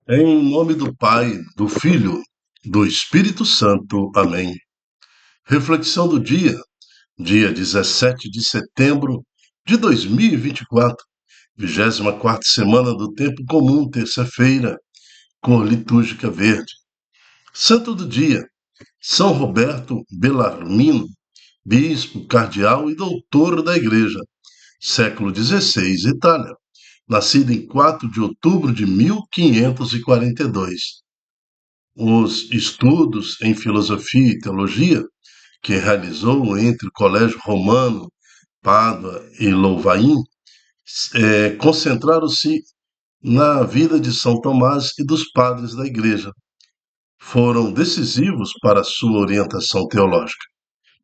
Em nome do Pai, do Filho, do Espírito Santo. Amém. Reflexão do dia 17 de setembro de 2024, 24ª semana do Tempo Comum, terça-feira, cor litúrgica verde. Santo do dia, São Roberto Bellarmino, bispo, cardeal e doutor da Igreja, século XVI, Itália, nascido em 4 de outubro de 1542. Os estudos em filosofia e teologia que realizou entre o Colégio Romano, Pádua e Louvain concentraram-se na vida de São Tomás e dos padres da Igreja. Foram decisivos para a sua orientação teológica.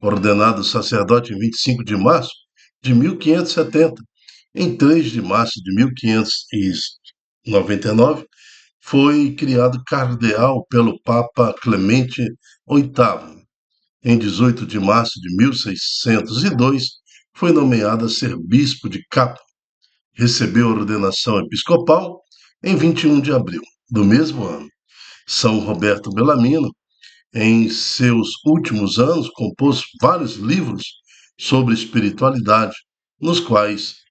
Ordenado sacerdote em 25 de março de 1570, em 3 de março de 1599, foi criado cardeal pelo Papa Clemente VIII. Em 18 de março de 1602, foi nomeado a ser bispo de Capua. Recebeu a ordenação episcopal em 21 de abril do mesmo ano. São Roberto Bellarmino, em seus últimos anos, compôs vários livros sobre espiritualidade, nos quais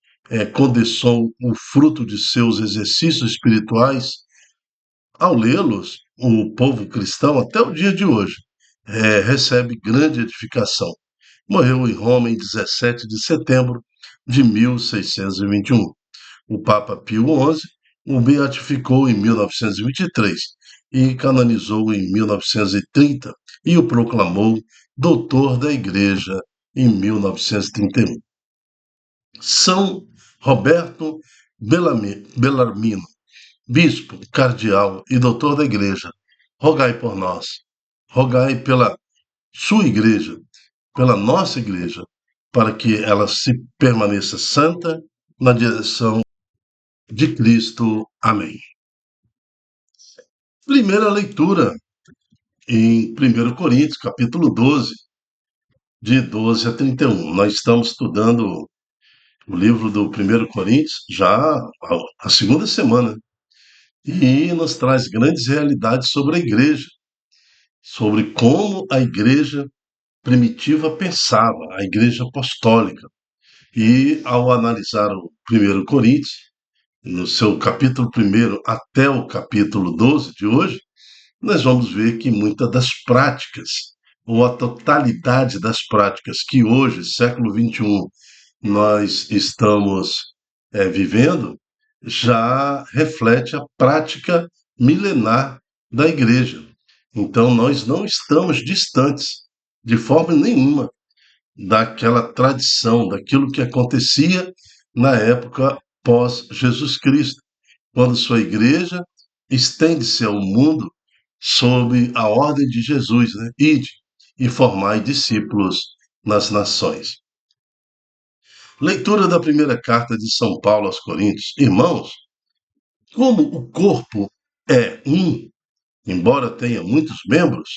condensou o fruto de seus exercícios espirituais. Ao lê-los, o povo cristão, até o dia de hoje, recebe grande edificação. Morreu em Roma em 17 de setembro de 1621. O Papa Pio XI o beatificou em 1923 e canonizou em 1930 e o proclamou doutor da Igreja em 1931. São Roberto Bellarmino, bispo, cardeal e doutor da Igreja, rogai por nós, rogai pela sua Igreja, pela nossa Igreja, para que ela se permaneça santa na direção de Cristo. Amém. Primeira leitura em 1 Coríntios, capítulo 12, de 12 a 31. Nós estamos estudando o livro do 1 Coríntios já a segunda semana e nos traz grandes realidades sobre a igreja, sobre como a igreja primitiva pensava, a igreja apostólica. E ao analisar o 1 Coríntios, no seu capítulo 1 até o capítulo 12 de hoje, nós vamos ver que muitas das práticas, ou a totalidade das práticas que hoje, século XXI, nós estamos vivendo, já reflete a prática milenar da igreja. Então, nós não estamos distantes, de forma nenhuma, daquela tradição, daquilo que acontecia na época pós Jesus Cristo, quando sua igreja estende-se ao mundo sob a ordem de Jesus, né? Ide e formai discípulos nas nações. Leitura da primeira carta de São Paulo aos Coríntios. Irmãos, como o corpo é um, embora tenha muitos membros,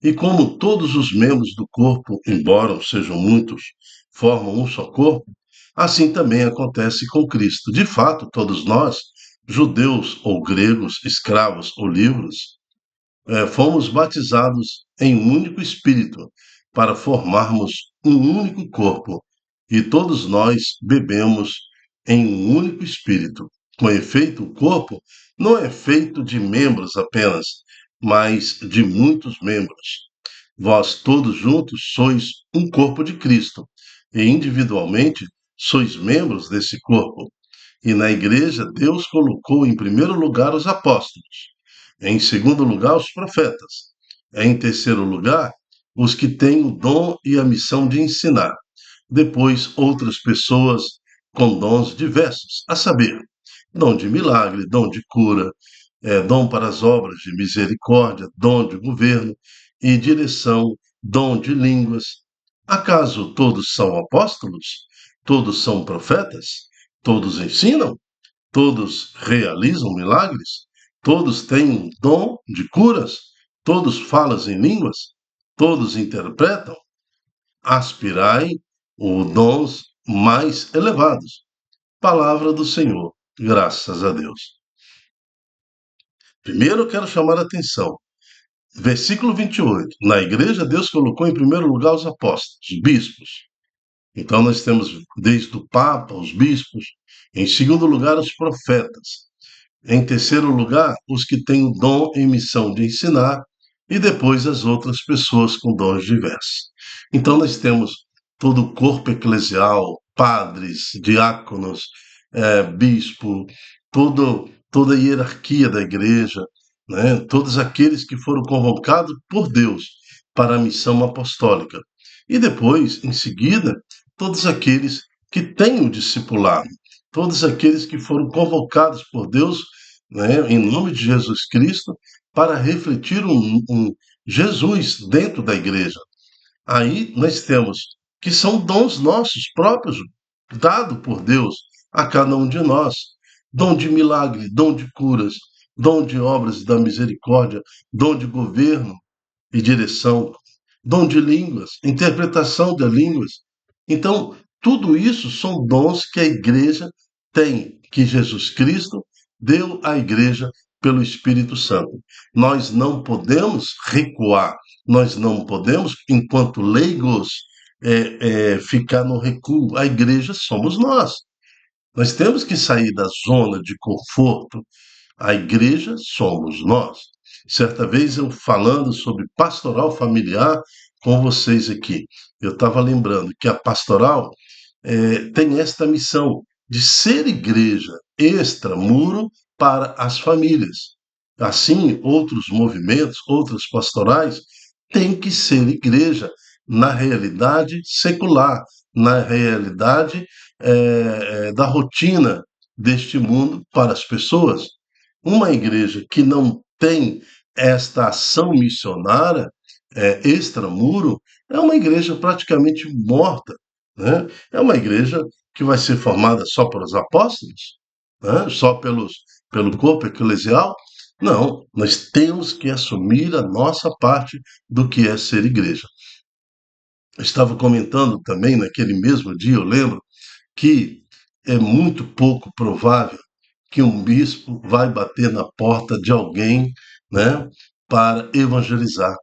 e como todos os membros do corpo, embora sejam muitos, formam um só corpo, assim também acontece com Cristo. De fato, todos nós, judeus ou gregos, escravos ou livres, fomos batizados em um único Espírito, para formarmos um único corpo, e todos nós bebemos em um único Espírito. Com efeito, o corpo não é feito de membros apenas, mas de muitos membros. Vós todos juntos sois um corpo de Cristo, e individualmente sois membros desse corpo. E na igreja, Deus colocou em primeiro lugar os apóstolos, em segundo lugar, os profetas, em terceiro lugar, os que têm o dom e a missão de ensinar. Depois, outras pessoas com dons diversos, a saber, dom de milagre, dom de cura, dom para as obras de misericórdia, dom de governo e direção, dom de línguas. Acaso todos são apóstolos? Todos são profetas? Todos ensinam? Todos realizam milagres? Todos têm um dom de curas? Todos falam em línguas? Todos interpretam? Aspirai os dons mais elevados. Palavra do Senhor. Graças a Deus. Primeiro eu quero chamar a atenção. Versículo 28. Na igreja, Deus colocou em primeiro lugar os apóstolos, os bispos. Então nós temos desde o Papa, os bispos. Em segundo lugar, os profetas. Em terceiro lugar, os que têm o dom e missão de ensinar, e depois as outras pessoas com dons diversos. Então, nós temos todo o corpo eclesial, padres, diáconos, bispo, toda a hierarquia da igreja, né? Todos aqueles que foram convocados por Deus para a missão apostólica. E depois, em seguida, todos aqueles que têm o discipulado, todos aqueles que foram convocados por Deus, né, em nome de Jesus Cristo, para refletir um Jesus dentro da igreja. Aí nós temos que são dons nossos próprios, dado por Deus a cada um de nós. Dom de milagre, dom de curas, dom de obras da misericórdia, dom de governo e direção, dom de línguas, interpretação de línguas. Então, tudo isso são dons que a igreja tem, que Jesus Cristo deu à igreja pelo Espírito Santo. Nós não podemos recuar, nós não podemos, enquanto leigos, ficar no recuo. A igreja somos nós. Nós temos que sair da zona de conforto. A igreja somos nós. Certa vez eu falando sobre pastoral familiar com vocês aqui, eu estava lembrando que a pastoral tem esta missão de ser igreja extramuro para as famílias. Assim, outros movimentos, outras pastorais têm que ser igreja na realidade secular, na realidade da rotina deste mundo para as pessoas. Uma igreja que não tem esta ação missionária extramuro é uma igreja praticamente morta, né? É uma igreja que vai ser formada só pelos apóstolos, né? Só pelo corpo eclesial. Não, nós temos que assumir a nossa parte do que é ser igreja. Eu estava comentando também naquele mesmo dia, eu lembro, que é muito pouco provável que um bispo vai bater na porta de alguém, né, para evangelizar.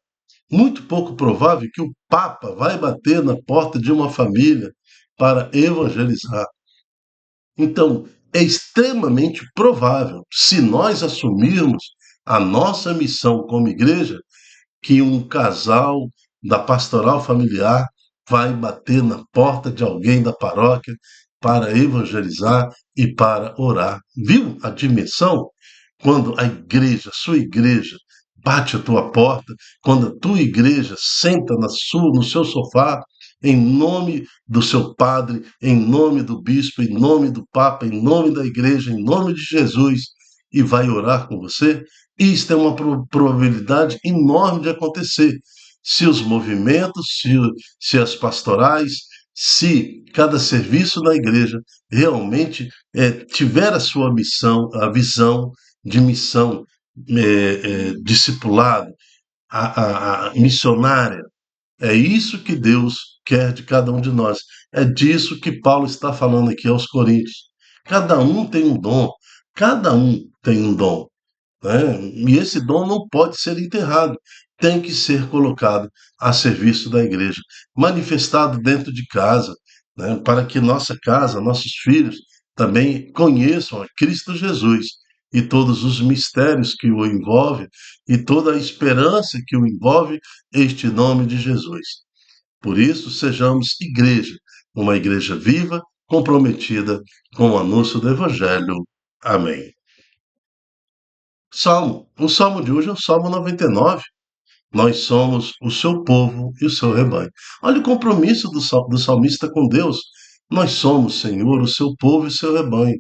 Muito pouco provável que o Papa vai bater na porta de uma família para evangelizar. Então, é extremamente provável, se nós assumirmos a nossa missão como igreja, que um casal da pastoral familiar vai bater na porta de alguém da paróquia para evangelizar e para orar. Viu a dimensão? Quando a igreja, sua igreja, bate a tua porta, quando a tua igreja senta no seu sofá, em nome do seu padre, em nome do bispo, em nome do papa, em nome da igreja, em nome de Jesus, e vai orar com você, isto é uma probabilidade enorme de acontecer. Se os movimentos, se as pastorais, se cada serviço da igreja realmente tiver a sua missão, a visão de missão discipulado, a missionária. É isso que Deus quer de cada um de nós. É disso que Paulo está falando aqui aos Coríntios. Cada um tem um dom, cada um tem um dom, né? E esse dom não pode ser enterrado, tem que ser colocado a serviço da igreja, manifestado dentro de casa, né? Para que nossa casa, nossos filhos também conheçam a Cristo Jesus e todos os mistérios que o envolvem e toda a esperança que o envolve este nome de Jesus. Por isso, sejamos igreja, uma igreja viva, comprometida com o anúncio do Evangelho. Amém. Salmo. O salmo de hoje é o Salmo 99. Nós somos o seu povo e o seu rebanho. Olha o compromisso do salmista com Deus. Nós somos, Senhor, o seu povo e o seu rebanho.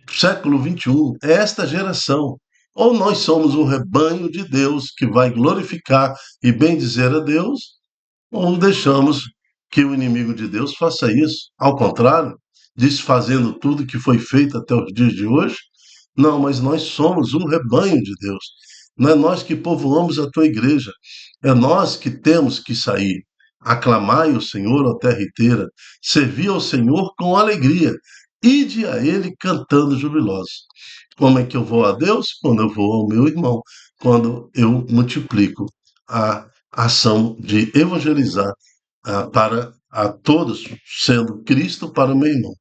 Século 21, é esta geração. Ou nós somos o rebanho de Deus que vai glorificar e bendizer a Deus, ou deixamos que o inimigo de Deus faça isso. Ao contrário, desfazendo tudo que foi feito até os dias de hoje. Não, mas nós somos um rebanho de Deus. Não é nós que povoamos a tua igreja. É nós que temos que sair. Aclamai o Senhor, ó terra inteira. Servi ao Senhor com alegria. Ide a Ele cantando jubilosos. Como é que eu vou a Deus? Quando eu vou ao meu irmão, quando eu multiplico a ação de evangelizar para a todos, sendo Cristo para o meu irmão.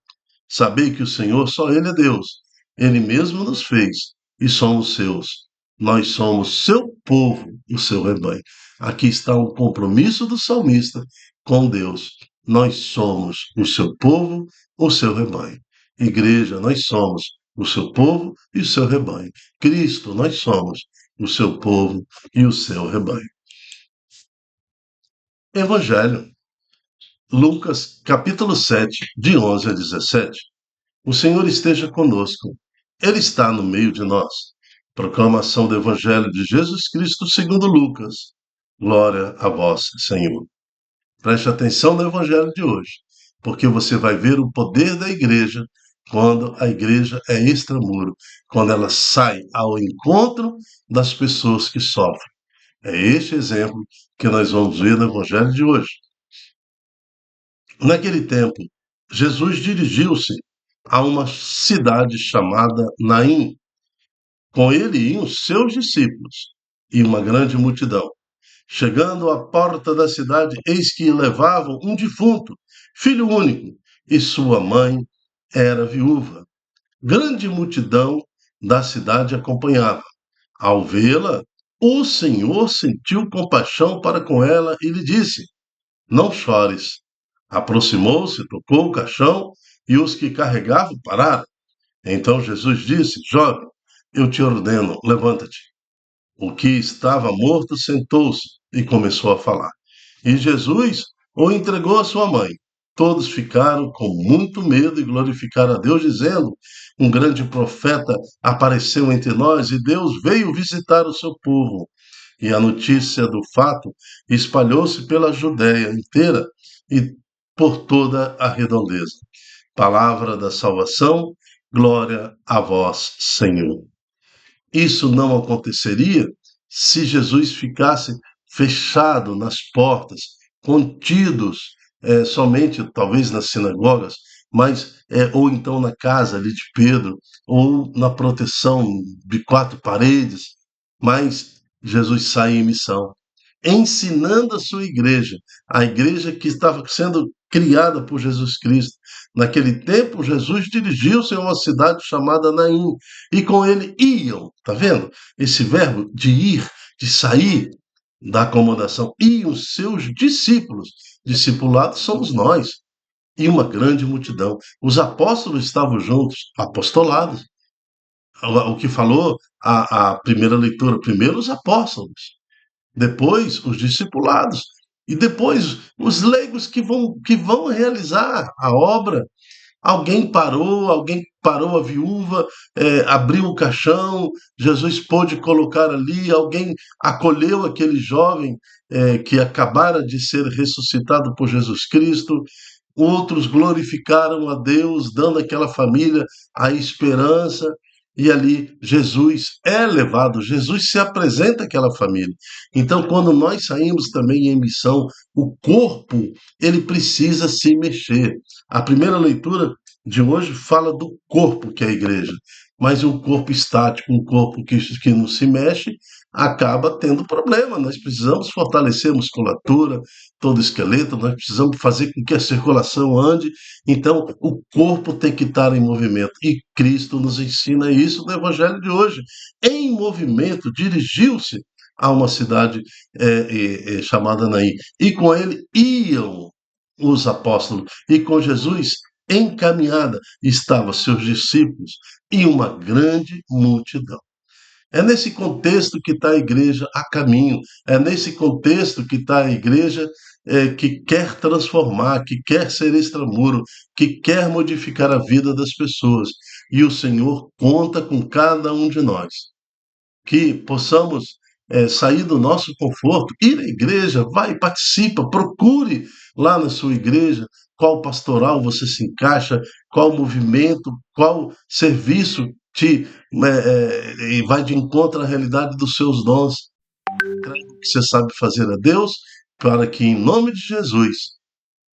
Saber que o Senhor, só Ele é Deus. Ele mesmo nos fez e somos seus. Nós somos seu povo, o seu rebanho. Aqui está o compromisso do salmista com Deus. Nós somos o seu povo, o seu rebanho. Igreja, nós somos o seu povo e o seu rebanho. Cristo, nós somos o seu povo e o seu rebanho. Evangelho, Lucas, capítulo 7, de 11 a 17. O Senhor esteja conosco. Ele está no meio de nós. Proclamação do Evangelho de Jesus Cristo segundo Lucas. Glória a vós, Senhor. Preste atenção no Evangelho de hoje, porque você vai ver o poder da igreja quando a igreja é extramuro, quando ela sai ao encontro das pessoas que sofrem. É este exemplo que nós vamos ver no Evangelho de hoje. Naquele tempo, Jesus dirigiu-se a uma cidade chamada Naim. Com ele iam seus discípulos e uma grande multidão. Chegando à porta da cidade, eis que levavam um defunto, filho único, e sua mãe era viúva. Grande multidão da cidade acompanhava. Ao vê-la, o Senhor sentiu compaixão para com ela e lhe disse: Não chores. Aproximou-se, tocou o caixão e os que carregavam pararam. Então Jesus disse: Jovem, eu te ordeno, levanta-te. O que estava morto sentou-se e começou a falar. E Jesus o entregou à sua mãe. Todos ficaram com muito medo e glorificaram a Deus, dizendo: Um grande profeta apareceu entre nós e Deus veio visitar o seu povo. E a notícia do fato espalhou-se pela Judéia inteira e por toda a redondeza. Palavra da salvação, glória a vós, Senhor. Isso não aconteceria se Jesus ficasse fechado nas portas, contidos somente, talvez, nas sinagogas, mas ou então na casa ali de Pedro, ou na proteção de quatro paredes, mas Jesus sai em missão, ensinando a igreja que estava sendo criada por Jesus Cristo. Naquele tempo, Jesus dirigiu-se a uma cidade chamada Naim, e com ele iam, tá vendo? Esse verbo de ir, de sair da acomodação, e os seus discípulos. Discipulados somos nós, e uma grande multidão. Os apóstolos estavam juntos, apostolados. O que falou a primeira leitura, primeiro os apóstolos, depois os discipulados, e depois os leigos que vão realizar a obra. Alguém parou a viúva, abriu o caixão, Jesus pôde colocar ali, alguém acolheu aquele jovem que acabara de ser ressuscitado por Jesus Cristo, outros glorificaram a Deus, dando àquela família a esperança, e ali Jesus é levado, Jesus se apresenta àquela família. Então, quando nós saímos também em missão, o corpo, ele precisa se mexer. A primeira leitura de hoje fala do corpo, que é a igreja, mas um corpo estático, um corpo que não se mexe, acaba tendo problema. Nós precisamos fortalecer a musculatura, todo o esqueleto, nós precisamos fazer com que a circulação ande. Então, o corpo tem que estar em movimento. E Cristo nos ensina isso no Evangelho de hoje. Em movimento, dirigiu-se a uma cidade chamada Naim. E com ele iam os apóstolos. E com Jesus, em caminhada, estavam seus discípulos e uma grande multidão. É nesse contexto que está a igreja a caminho, é nesse contexto que está a igreja que quer transformar, que quer ser extramuro, que quer modificar a vida das pessoas. E o Senhor conta com cada um de nós. Que possamos sair do nosso conforto, ir à igreja, vai, participa, procure lá na sua igreja qual pastoral você se encaixa, qual movimento, qual serviço te e vai de encontro à realidade dos seus dons. Entregue o que você sabe fazer a Deus, para que, em nome de Jesus,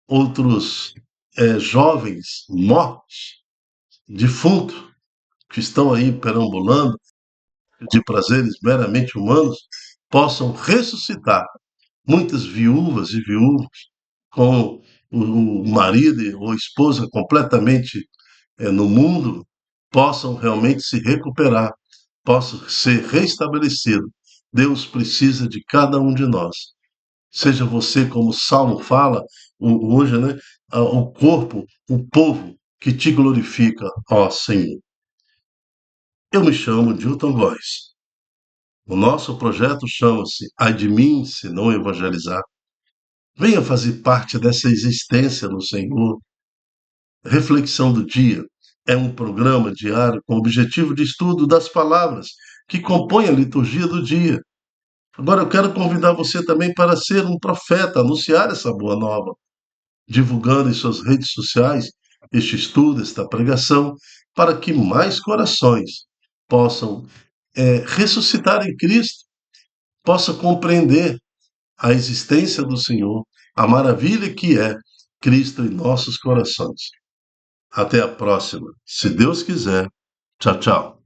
outros jovens mortos, defuntos, que estão aí perambulando de prazeres meramente humanos possam ressuscitar. Muitas viúvas e viúvos com o marido ou esposa completamente no mundo possam realmente se recuperar, possam ser restabelecidos. Deus precisa de cada um de nós. Seja você, como o Salmo fala hoje, né? O corpo, o povo que te glorifica, ó Senhor. Eu me chamo Dilton Góes. O nosso projeto chama-se Ai de mim se não evangelizar. Venha fazer parte dessa existência no Senhor. Reflexão do Dia é um programa diário com objetivo de estudo das palavras que compõem a liturgia do dia. Agora eu quero convidar você também para ser um profeta, anunciar essa boa nova, divulgando em suas redes sociais este estudo, esta pregação, para que mais corações possam ressuscitar em Cristo, possam compreender a existência do Senhor, a maravilha que é Cristo em nossos corações. Até a próxima, se Deus quiser. Tchau, tchau.